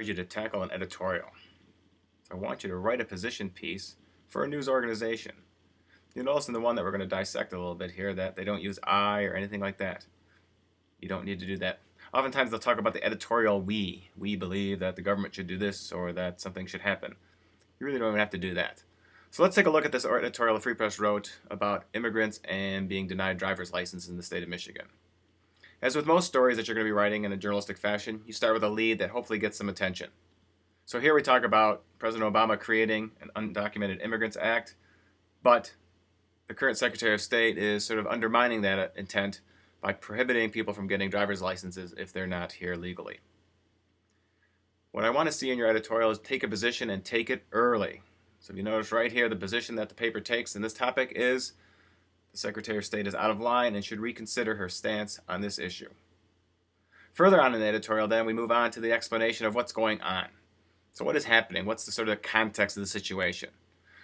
You to tackle an editorial. So I want you to write a position piece for a news organization. You'll notice in the one that we're going to dissect a little bit here that they don't use I or anything like that. You don't need to do that. Oftentimes they'll talk about the editorial we. We believe that the government should do this or that something should happen. You really don't even have to do that. So let's take a look at this editorial the Free Press wrote about immigrants and being denied driver's licenses in the state of Michigan. As with most stories that you're going to be writing in a journalistic fashion, you start with a lead that hopefully gets some attention. So here we talk about President Obama creating an Undocumented Immigrants Act, but the current Secretary of State is sort of undermining that intent by prohibiting people from getting driver's licenses if they're not here legally. What I want to see in your editorial is take a position and take it early. So if you notice right here, the position that the paper takes in this topic is the Secretary of State is out of line and should reconsider her stance on this issue. Further on in the editorial, then, we move on to the explanation of what's going on. So what is happening? What's the sort of context of the situation?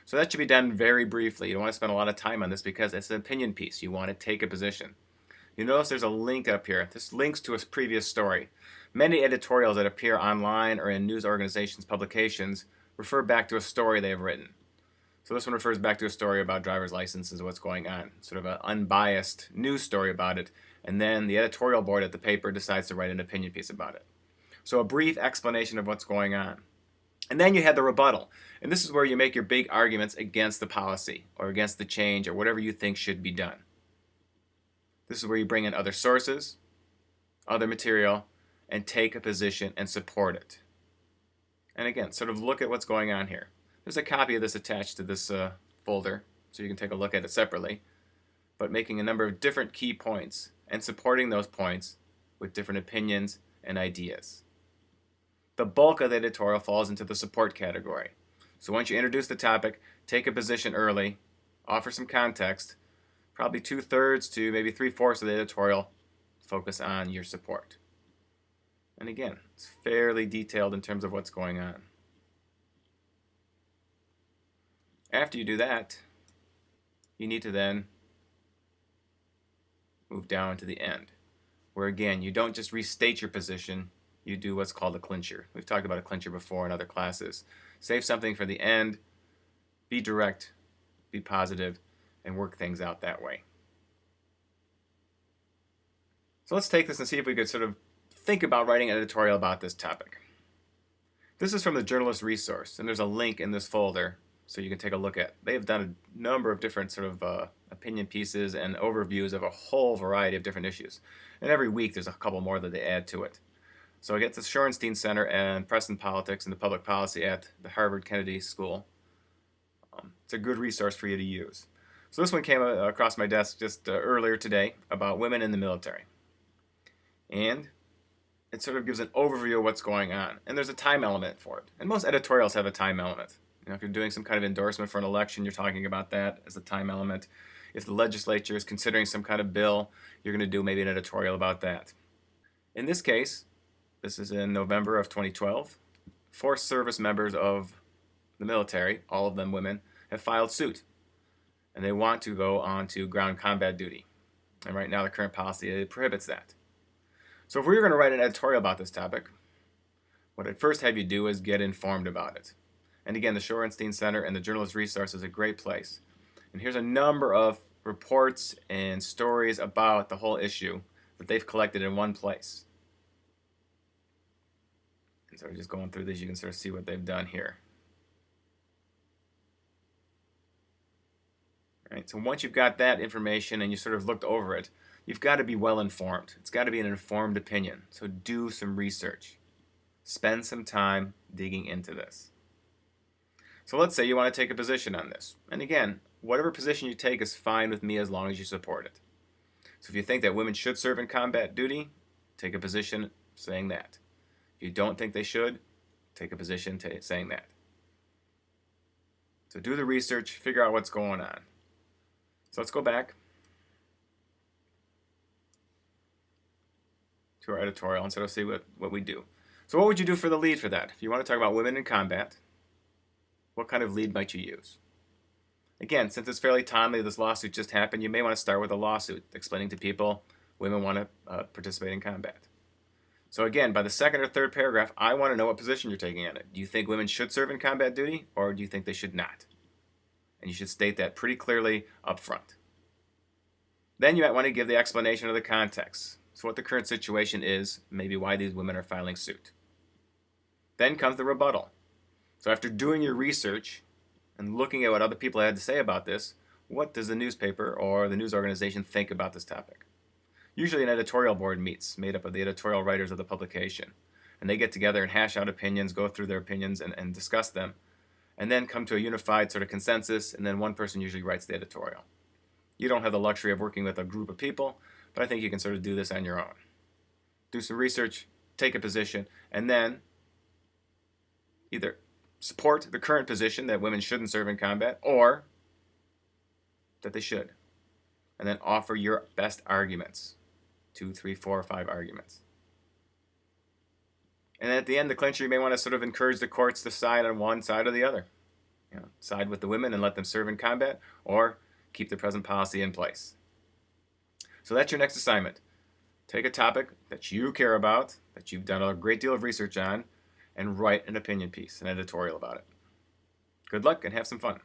So that should be done very briefly. You don't want to spend a lot of time on this because it's an opinion piece. You want to take a position. You notice there's a link up here. This links to a previous story. Many editorials that appear online or in news organizations' publications refer back to a story they've written. So this one refers back to a story about driver's licenses and what's going on, sort of an unbiased news story about it, and then the editorial board at the paper decides to write an opinion piece about it. So a brief explanation of what's going on. And then you have the rebuttal, and this is where you make your big arguments against the policy or against the change or whatever you think should be done. This is where you bring in other sources, other material, and take a position and support it. And again, sort of look at what's going on here. There's a copy of this attached to this folder, so you can take a look at it separately, but making a number of different key points and supporting those points with different opinions and ideas. The bulk of the editorial falls into the support category. So once you introduce the topic, take a position early, offer some context, probably 2/3 to maybe 3/4 of the editorial focus on your support. And again, it's fairly detailed in terms of what's going on. After you do that, you need to then move down to the end, where again, you don't just restate your position, you do what's called a clincher. We've talked about a clincher before in other classes. Save something for the end, be direct, be positive, and work things out that way. So let's take this and see if we could sort of think about writing an editorial about this topic. This is from the Journalist Resource, and there's a link in this folder so you can take a look at. They have done a number of different sort of opinion pieces and overviews of a whole variety of different issues. And every week there's a couple more that they add to it. So I get the Shorenstein Center and Press and Politics and the Public Policy at the Harvard Kennedy School. It's a good resource for you to use. So this one came across my desk just earlier today about women in the military. And it sort of gives an overview of what's going on. And there's a time element for it. And most editorials have a time element. You know, if you're doing some kind of endorsement for an election, you're talking about that as a time element. If the legislature is considering some kind of bill, you're going to do maybe an editorial about that. In this case, this is in November of 2012, 4 service members of the military, all of them women, have filed suit. And they want to go on to ground combat duty. And right now the current policy prohibits that. So if we were going to write an editorial about this topic, what I'd first have you do is get informed about it. And again, the Shorenstein Center and the Journalist Resource is a great place. And here's a number of reports and stories about the whole issue that they've collected in one place. And so just going through these, you can sort of see what they've done here. Right, so once you've got that information and you sort of looked over it, you've got to be well informed. It's got to be an informed opinion. So do some research. Spend some time digging into this. So let's say you want to take a position on this. And again, whatever position you take is fine with me as long as you support it. So if you think that women should serve in combat duty, take a position saying that. If you don't think they should, take a position saying that. So do the research, figure out what's going on. So let's go back to our editorial and sort of see what we do. So what would you do for the lead for that? If you want to talk about women in combat, what kind of lead might you use? Again, since it's fairly timely, this lawsuit just happened, you may want to start with a lawsuit explaining to people women want to participate in combat. So again, by the second or third paragraph, I want to know what position you're taking on it. Do you think women should serve in combat duty, or do you think they should not? And you should state that pretty clearly up front. Then you might want to give the explanation of the context. So what the current situation is, maybe why these women are filing suit. Then comes the rebuttal. So after doing your research and looking at what other people had to say about this, what does the newspaper or the news organization think about this topic? Usually an editorial board meets, made up of the editorial writers of the publication. And they get together and hash out opinions, go through their opinions and discuss them, and then come to a unified sort of consensus, and then one person usually writes the editorial. You don't have the luxury of working with a group of people, but I think you can sort of do this on your own. Do some research, take a position, and then either support the current position that women shouldn't serve in combat, or that they should. And then offer your best arguments. 2, 3, 4, or 5 arguments. And at the end, the clincher, you may want to sort of encourage the courts to side on one side or the other. Side with the women and let them serve in combat, or keep the present policy in place. So that's your next assignment. Take a topic that you care about, that you've done a great deal of research on, and write an opinion piece, an editorial about it. Good luck and have some fun.